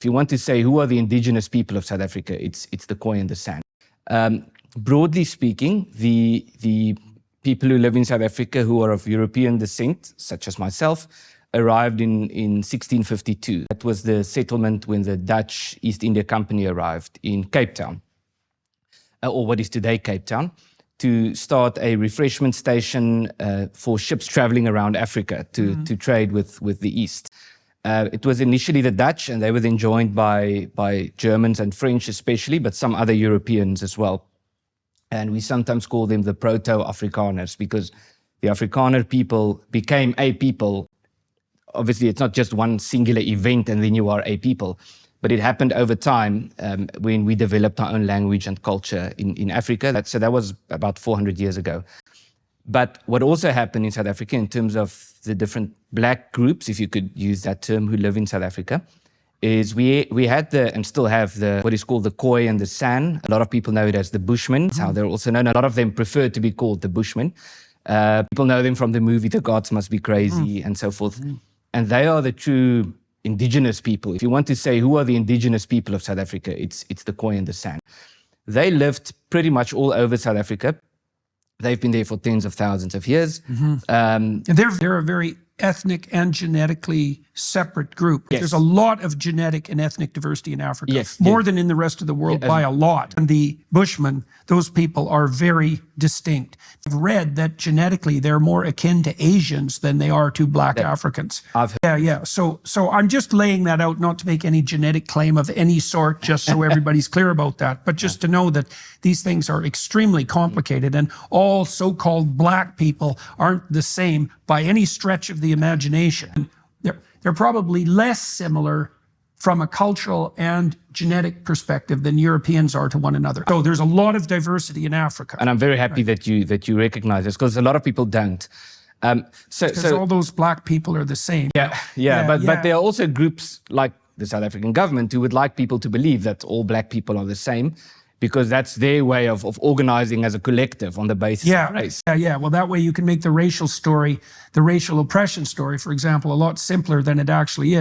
If you want to say who are the indigenous people of South Africa, it's the Khoi and the San. Broadly speaking, the people who live in South Africa who are of European descent, such as myself, arrived in 1652. That was the settlement when the Dutch East India Company arrived in Cape Town, or what is today Cape Town, to start a refreshment station for ships traveling around Africa to trade with the East. It was initially the Dutch, and they were then joined by Germans and French especially, but some other Europeans as well. And we sometimes call them the Proto-Afrikaners, because the Afrikaner people became a people. Obviously, it's not just one singular event and then you are a people, but it happened over time when we developed our own language and culture in Africa. So that was about 400 years ago. But what also happened in South Africa in terms of the different black groups, if you could use that term, who live in South Africa, is we had and still have what is called the Khoi and the San. A lot of people know it as the Bushmen. That's how they're also known. A lot of them prefer to be called the Bushmen. People know them from the movie The Gods Must Be Crazy and so forth. And they are the true indigenous people. If you want to say who are the indigenous people of South Africa, it's the Khoi and the San. They lived pretty much all over South Africa. They've been there for tens of thousands of years. And they're a very ethnic and genetically separate group. Yes. There's a lot of genetic and ethnic diversity in Africa, yes, more than in the rest of the world by a lot. And the Bushmen, those people are very distinct. I've read that genetically they're more akin to Asians than they are to Black Africans. Yeah. So I'm just laying that out, not to make any genetic claim of any sort, just so everybody's clear about that, but just to know that these things are extremely complicated, and all so-called Black people aren't the same by any stretch of the imagination. They're probably less similar from a cultural and genetic perspective than Europeans are to one another. So there's a lot of diversity in Africa. And I'm very happy that you recognize this, because a lot of people don't. Because all those Black people are the same. But there are also groups like the South African government who would like people to believe that all Black people are the same, because that's their way of organizing as a collective on the basis of race. Well, that way you can make the racial story, the racial oppression story, for example, a lot simpler than it actually is.